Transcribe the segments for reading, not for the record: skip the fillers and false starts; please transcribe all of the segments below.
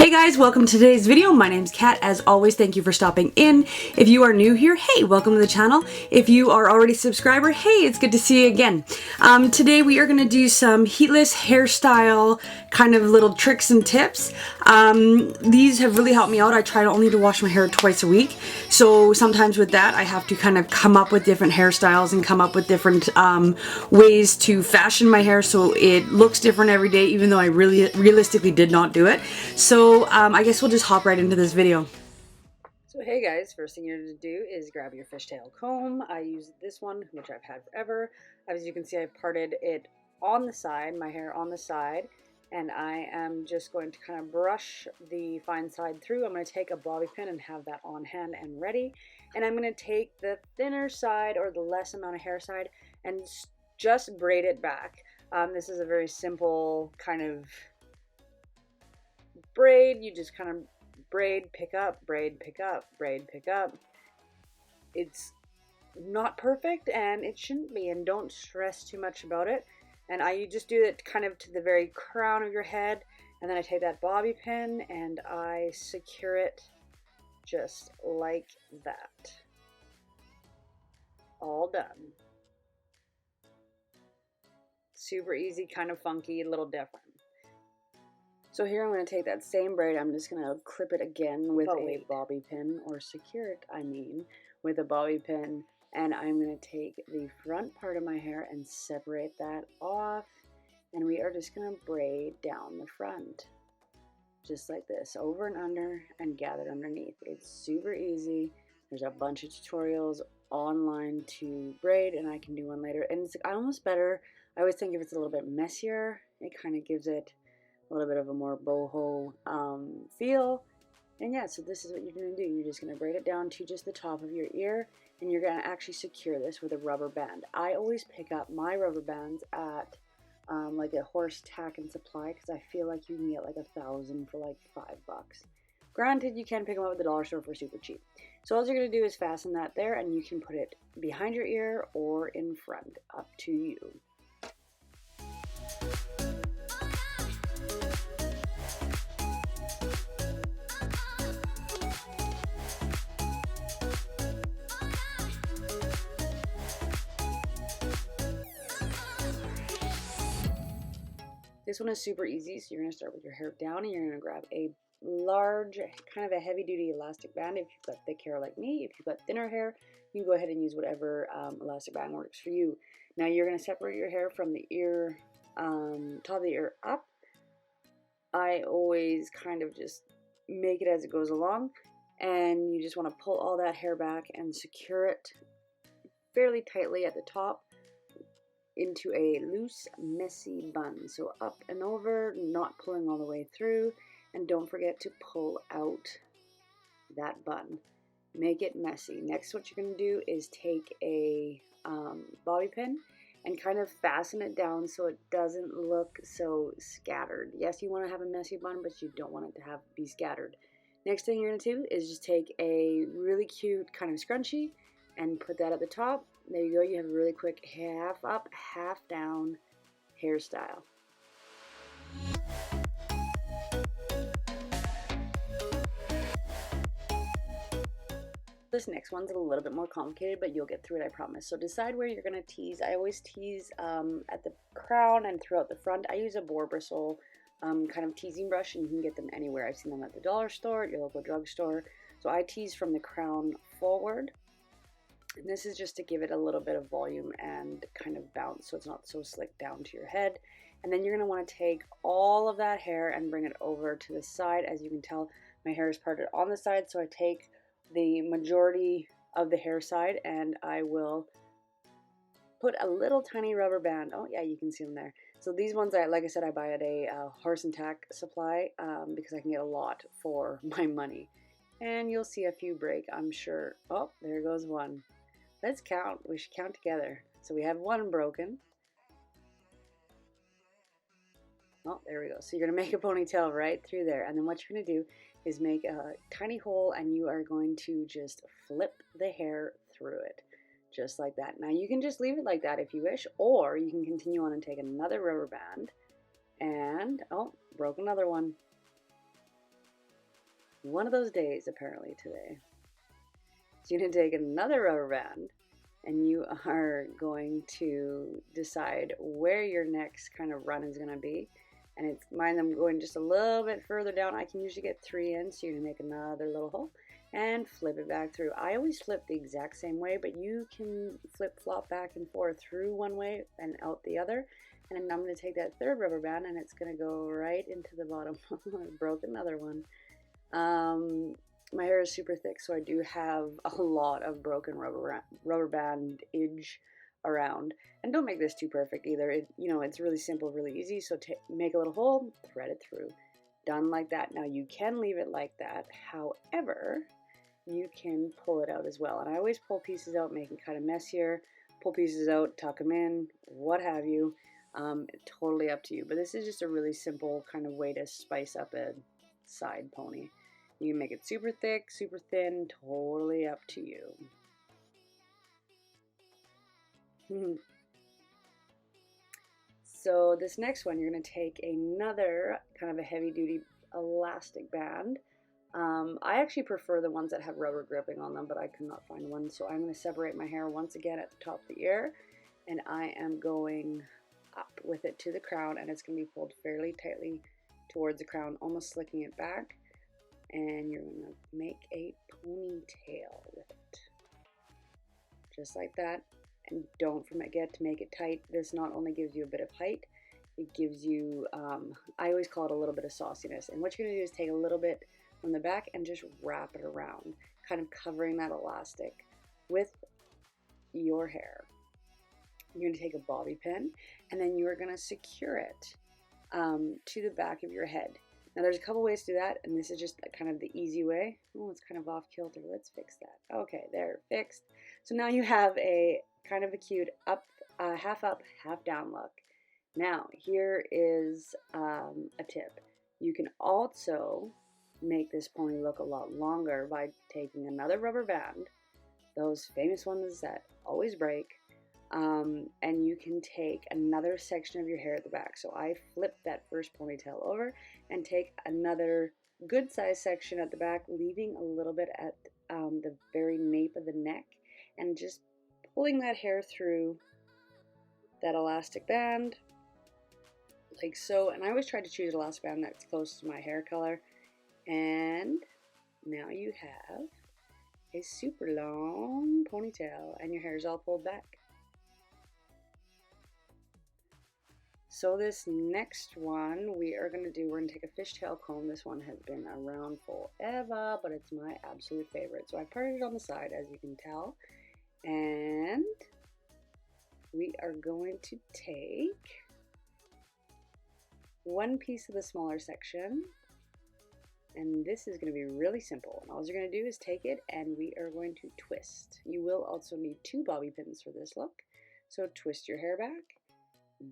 Hey guys, welcome to today's video. My name's Kat. As always, thank you for stopping in. If you are new here, hey, welcome to the channel. If you are already a subscriber, hey, it's good to see you again. Today we are going to do some heatless hairstyle kind of little tricks and tips. These have really helped me out. I try only to wash my hair twice a week. So sometimes with that, I have to kind of come up with different hairstyles and come up with different ways to fashion my hair so it looks different every day, even though I realistically did not do it. So I guess we'll just hop right into this video. So hey guys, first thing you're going to do is grab your fishtail comb. I use this one, which I've had forever. As you can see, I've parted it on the side, my hair on the side, and I am just going to kind of brush the fine side through. I'm going to take a bobby pin and have that on hand and ready, and I'm going to take the thinner side or the less amount of hair side and just braid it back. This is a very simple kind of braid. You just kind of braid, pick up, braid, pick up, braid, pick up. It's not perfect and it shouldn't be, and don't stress too much about it. And you just do it kind of to the very crown of your head, and then I take that bobby pin and I secure it just like that. All done. Super easy, kind of funky, a little different. So here I'm going to take that same braid, I'm just going to clip it again with a bobby pin, or secure it, with a bobby pin, and I'm going to take the front part of my hair and separate that off, and we are just going to braid down the front, just like this, over and under, and gather underneath. It's super easy. There's a bunch of tutorials online to braid, and I can do one later, and it's almost better. I always think if it's a little bit messier, it kind of gives it a little bit of a more boho feel. And yeah, so this is what you're going to do. You're just going to braid it down to just the top of your ear, and you're going to actually secure this with a rubber band. I always pick up my rubber bands at like a horse tack and supply, because I feel like you can get like 1,000 for like $5. Granted, you can pick them up at the dollar store for super cheap. So all you're going to do is fasten that there, and you can put it behind your ear or in front, up to you. This one is super easy, so you're going to start with your hair down, and you're going to grab a large, kind of a heavy-duty elastic band. If you've got thick hair like me, if you've got thinner hair, you can go ahead and use whatever elastic band works for you. Now you're going to separate your hair from the ear, top of the ear up. I always kind of just make it as it goes along, and you just want to pull all that hair back and secure it fairly tightly at the top into a loose, messy bun. So up and over, not pulling all the way through, and don't forget to pull out that bun. Make it messy. Next, what you're going to do is take a bobby pin and kind of fasten it down so it doesn't look so scattered. Yes, you want to have a messy bun, but you don't want it to be scattered. Next thing you're going to do is just take a really cute kind of scrunchie and put that at the top. There you go, you have a really quick half up, half down hairstyle. This next one's a little bit more complicated, but you'll get through it, I promise. So decide where you're going to tease. I always tease at the crown and throughout the front. I use a boar bristle kind of teasing brush, and you can get them anywhere. I've seen them at the dollar store, at your local drugstore. So I tease from the crown forward. And this is just to give it a little bit of volume and kind of bounce, so it's not so slick down to your head. And then you're going to want to take all of that hair and bring it over to the side. As you can tell, my hair is parted on the side, so I take the majority of the hair side and I will put a little tiny rubber band. Oh yeah, you can see them there. So these ones, like I said, I buy at a horse and tack supply because I can get a lot for my money. And you'll see a few break, I'm sure. Oh, there goes one. Let's count. We should count together. So we have one broken. Oh, there we go. So you're going to make a ponytail right through there. And then what you're going to do is make a tiny hole, and you are going to just flip the hair through it. Just like that. Now you can just leave it like that if you wish, or you can continue on and take another rubber band and, oh, broke another one. one of those days apparently today. So you're going to take another rubber band and you are going to decide where your next kind of run is going to be. And it's mine, I'm going just a little bit further down. I can usually get 3 in, so you're going to make another little hole and flip it back through. I always flip the exact same way, but you can flip-flop back and forth through one way and out the other. And then I'm going to take that third rubber band and it's going to go right into the bottom. I broke another one. My hair is super thick, so I do have a lot of broken rubber bandage around. And don't make this too perfect either. It's really simple, really easy. So make a little hole, thread it through. Done like that. Now you can leave it like that. However, you can pull it out as well. And I always pull pieces out, make it kind of messier. Pull pieces out, tuck them in, what have you. Totally up to you. But this is just a really simple kind of way to spice up a side pony. You can make it super thick, super thin, totally up to you. So this next one, you're going to take another kind of a heavy duty elastic band. I actually prefer the ones that have rubber gripping on them, but I could not find one. So I'm going to separate my hair once again at the top of the ear, and I am going up with it to the crown, and it's going to be pulled fairly tightly towards the crown, almost slicking it back. And you're going to make a ponytail with it. Just like that. And don't forget to make it tight. This not only gives you a bit of height, it gives you, I always call it a little bit of sauciness. And what you're going to do is take a little bit from the back and just wrap it around, kind of covering that elastic with your hair. You're going to take a bobby pin, and then you are going to secure it to the back of your head. Now there's a couple ways to do that, and this is just kind of the easy way. Oh, it's kind of off kilter. Let's fix that. Okay, there, fixed. So now you have a kind of a cute half up, half down look. Now here is a tip. You can also make this pony look a lot longer by taking another rubber band, those famous ones that always break, and you can take another section of your hair at the back. So I flipped that first ponytail over and take another good size section at the back, leaving a little bit at the very nape of the neck, and just pulling that hair through that elastic band like so. And I always try to choose an elastic band that's close to my hair color. And now you have a super long ponytail and your hair is all pulled back. So this next one we're going to take a fishtail comb. This one has been around forever, but it's my absolute favorite. So I parted it on the side, as you can tell. And we are going to take one piece of the smaller section. And this is going to be really simple. And all you're going to do is take it and we are going to twist. You will also need 2 bobby pins for this look. So twist your hair back.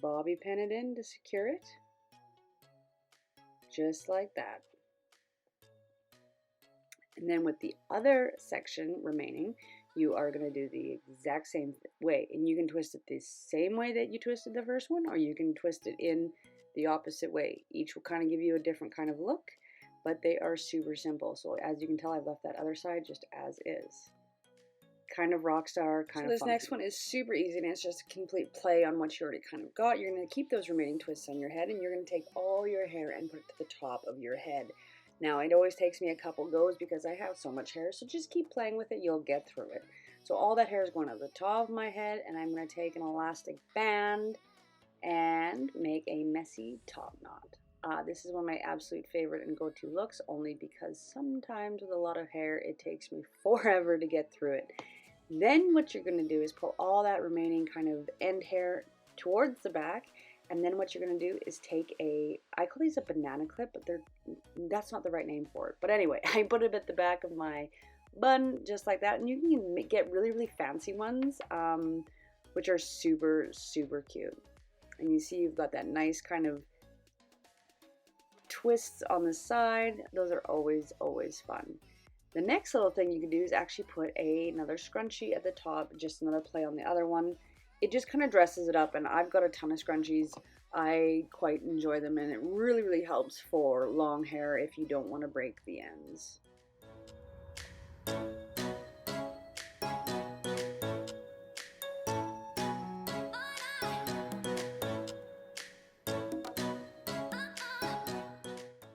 Bobby pin it in to secure it, just like that. And then with the other section remaining, you are going to do the exact same way, and you can twist it the same way that you twisted the first one, or you can twist it in the opposite way. Each will kind of give you a different kind of look, but they are super simple. So as you can tell, I've left that other side just as is. Kind of rock star, kind of. So this next one is super easy, and it's just a complete play on what you already kind of got. You're going to keep those remaining twists on your head, and you're going to take all your hair and put it to the top of your head. Now, it always takes me a couple goes because I have so much hair, so just keep playing with it. You'll get through it. So all that hair is going to the top of my head, and I'm going to take an elastic band and make a messy top knot. This is one of my absolute favorite and go-to looks, only because sometimes with a lot of hair, it takes me forever to get through it. Then what you're going to do is pull all that remaining kind of end hair towards the back, and then what you're going to do is take I call these a banana clip, but that's not the right name for it. But anyway, I put it at the back of my bun just like that, and you can get really, really fancy ones, which are super, super cute. And you see you've got that nice kind of twists on the side. Those are always, always fun. The next little thing you can do is actually put another scrunchie at the top, just another play on the other one. It just kind of dresses it up, and I've got a ton of scrunchies. I quite enjoy them, and it really, really helps for long hair if you don't want to break the ends.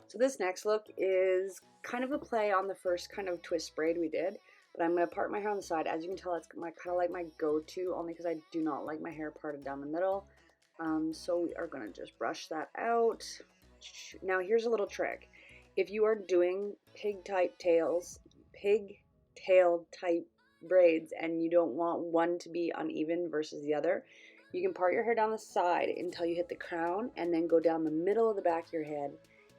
So this next look is kind of a play on the first kind of twist braid we did, but I'm going to part my hair on the side. As you can tell, it's kind of like my go-to, only because I do not like my hair parted down the middle. So we are going to just brush that out. Now here's a little trick. If you are doing pigtail type braids and you don't want one to be uneven versus the other, you can part your hair down the side until you hit the crown and then go down the middle of the back of your head,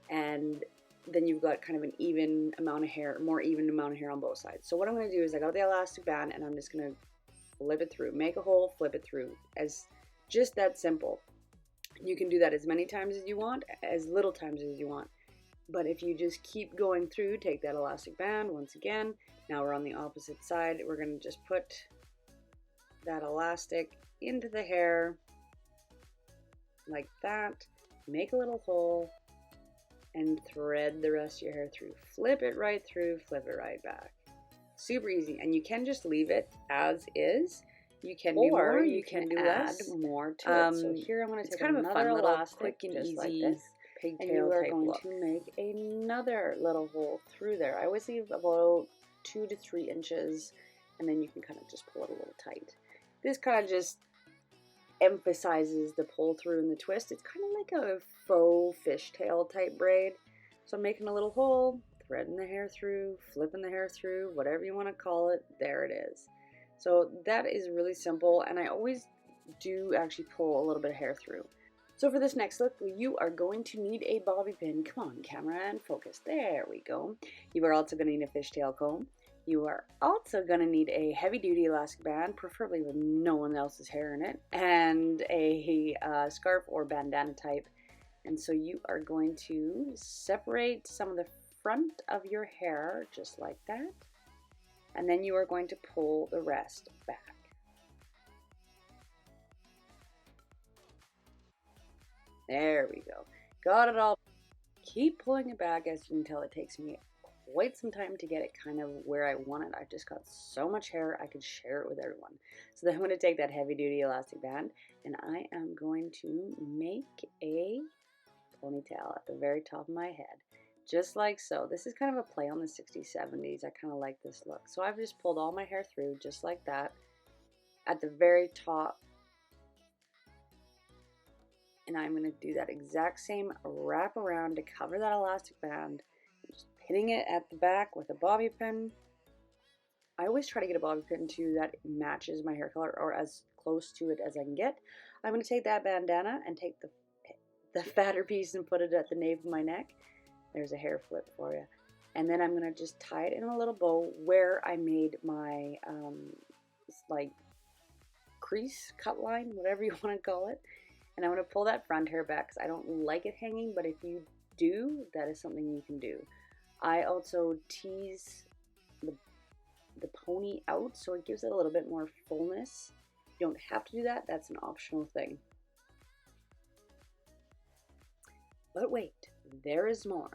and then you've got kind of an even amount of hair, more even amount of hair on both sides. So what I'm going to do is I got the elastic band and I'm just going to flip it through, make a hole, flip it through, as just that simple. You can do that as many times as you want, as little times as you want. But if you just keep going through, take that elastic band once again. Now we're on the opposite side. We're going to just put that elastic into the hair like that, make a little hole, and thread the rest of your hair through. Flip it right through, flip it right back. Super easy, and you can just leave it as is. You can do more, you can do add more to it. So here I'm going to take kind of a fun little quick and easy pigtail and you are going to make another little hole through there. I always leave about 2 to 3 inches, and then you can kind of just pull it a little tight. This kind of just emphasizes the pull through and the twist. It's kind of like a faux fishtail type braid. So I'm making a little hole, threading the hair through, flipping the hair through, whatever you want to call it, there it is. So that is really simple, and I always do actually pull a little bit of hair through. So for this next look, you are going to need a bobby pin. Come on, camera, and focus. There we go. You are also going to need a fishtail comb. You are also going to need a heavy-duty elastic band, preferably with no one else's hair in it, and a scarf or bandana type. And so you are going to separate some of the front of your hair, just like that. And then you are going to pull the rest back. There we go. Got it all. Keep pulling it back. As you can tell, it takes me quite some time to get it kind of where I want it. I've just got so much hair, I could share it with everyone. So then I'm going to take that heavy duty elastic band and I am going to make a ponytail at the very top of my head. Just like so. This is kind of a play on the 60s, 70s. I kind of like this look. So I've just pulled all my hair through just like that at the very top. And I'm going to do that exact same wrap around to cover that elastic band. Just pinning it at the back with a bobby pin. I always try to get a bobby pin too that matches my hair color or as close to it as I can get. I'm going to take that bandana and take the fatter piece and put it at the nape of my neck. There's a hair flip for you. And then I'm going to just tie it in a little bow where I made my like crease, cut line, whatever you want to call it. And I'm going to pull that front hair back because I don't like it hanging, but if you do, that is something you can do. I also tease the pony out so it gives it a little bit more fullness. You don't have to do that. That's an optional thing. But wait, there is more.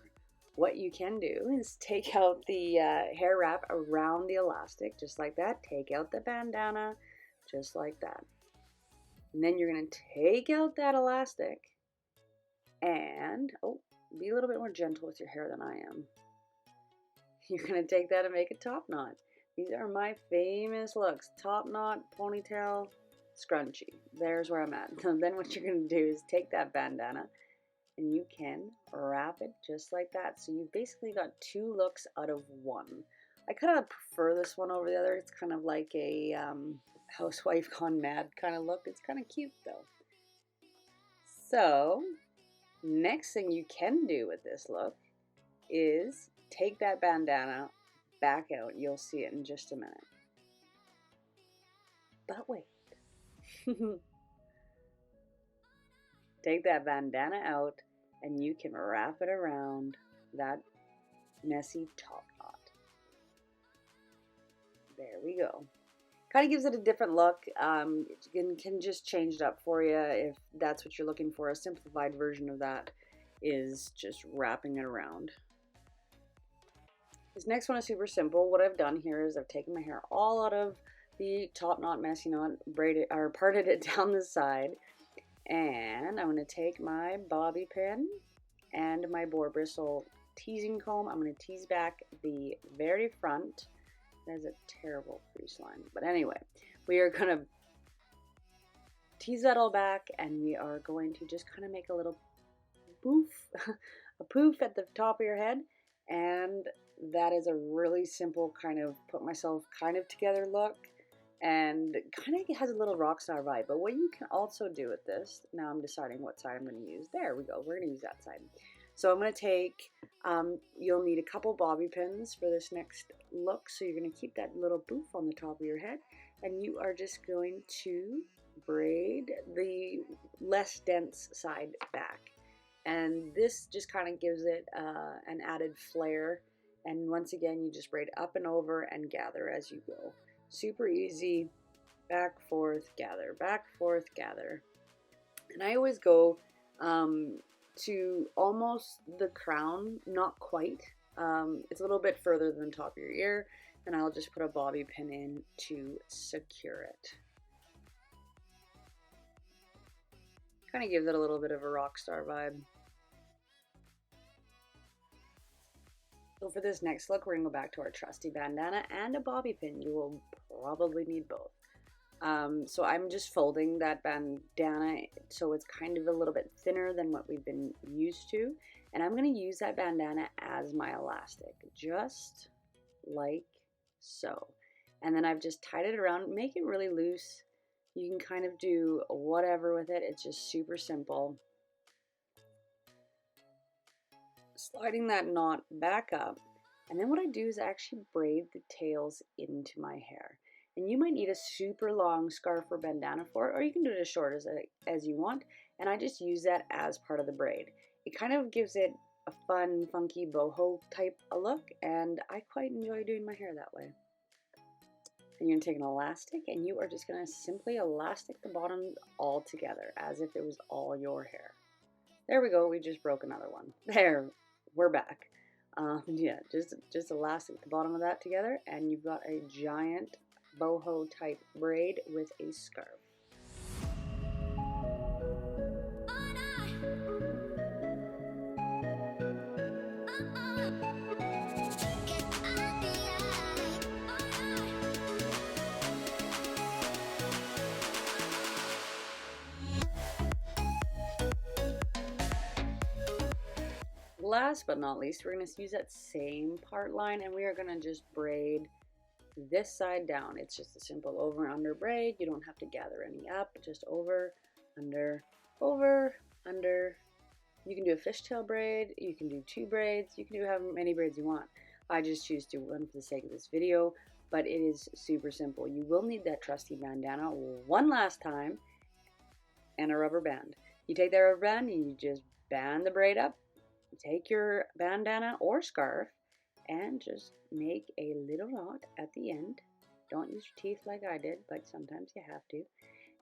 What you can do is take out the hair wrap around the elastic, just like that. Take out the bandana, just like that. And then you're going to take out that elastic and, be a little bit more gentle with your hair than I am. You're going to take that and make a top knot. These are my famous looks. Top knot, ponytail, scrunchie. There's where I'm at. So then what you're going to do is take that bandana and you can wrap it just like that. So you've basically got 2 looks out of 1. I kind of prefer this one over the other. It's kind of like a housewife gone mad kind of look. It's kind of cute though. So next thing you can do with this look is take that bandana back out. You'll see it in just a minute. But wait. Take that bandana out and you can wrap it around that messy top knot. There we go. Kind of gives it a different look. It can just change it up for you if that's what you're looking for. A simplified version of that is just wrapping it around. This next one is super simple. What I've done here is I've taken my hair all out of the top knot, messy knot, braided or parted it down the side, and I'm going to take my bobby pin and my boar bristle teasing comb. I'm going to tease back the very front. That is a terrible crease line, but anyway, we are going to tease that all back, and we are going to just kind of make a little poof, a poof at the top of your head, and that is a really simple kind of put myself kind of together look, and kind of has a little rock star vibe. But what you can also do with this, now I'm deciding what side I'm going to use. There we go, we're going to use that side. So I'm going to take, you'll need a couple bobby pins for this next look, so you're going to keep that little poof on the top of your head, and you are just going to braid the less dense side back. And this just kind of gives it an added flair. And once again, you just braid up and over and gather as you go. Super easy. Back, forth, gather. Back, forth, gather. And I always go to almost the crown, not quite. It's a little bit further than the top of your ear. And I'll just put a bobby pin in to secure it. Kind of gives it a little bit of a rock star vibe. So for this next look, we're going to go back to our trusty bandana and a bobby pin. You will probably need both. So I'm just folding that bandana so it's kind of a little bit thinner than what we've been used to. And I'm going to use that bandana as my elastic, just like so. And then I've just tied it around, make it really loose. You can kind of do whatever with it. It's just super simple. Sliding that knot back up, and then what I do is I actually braid the tails into my hair. And you might need a super long scarf or bandana for it, or you can do it as short as you want, and I just use that as part of the braid. It kind of gives it a fun, funky boho type of look, and I quite enjoy doing my hair that way. And you're going to take an elastic, and you are just going to simply elastic the bottom all together as if it was all your hair. There we go, we just broke another one. There. We're back. Yeah, just elastic the bottom of that together, and you've got a giant boho type braid with a scarf. Last but not least, we're going to use that same part line, and we are going to just braid this side down. It's just a simple over and under braid. You don't have to gather any up, just over, under, over, under. You can do a fishtail braid, you can do 2 braids, you can do however many braids you want. I just choose to do one for the sake of this video, but it is super simple. You will need that trusty bandana one last time and a rubber band. You take that rubber band and you just band the braid up. Take your bandana or scarf and just make a little knot at the end. Don't use your teeth like I did, but sometimes you have to.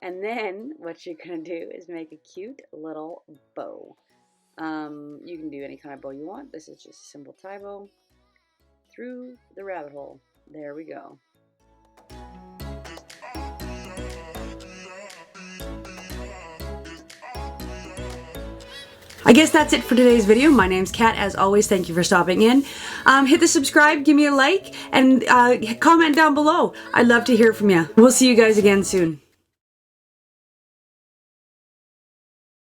And then what you're going to do is make a cute little bow. You can do any kind of bow you want. This is just a simple tie bow through the rabbit hole. There we go. I guess that's it for today's video. My name's Kat. As always, thank you for stopping in. Hit the subscribe, give me a like, and comment down below. I'd love to hear from you. We'll see you guys again soon.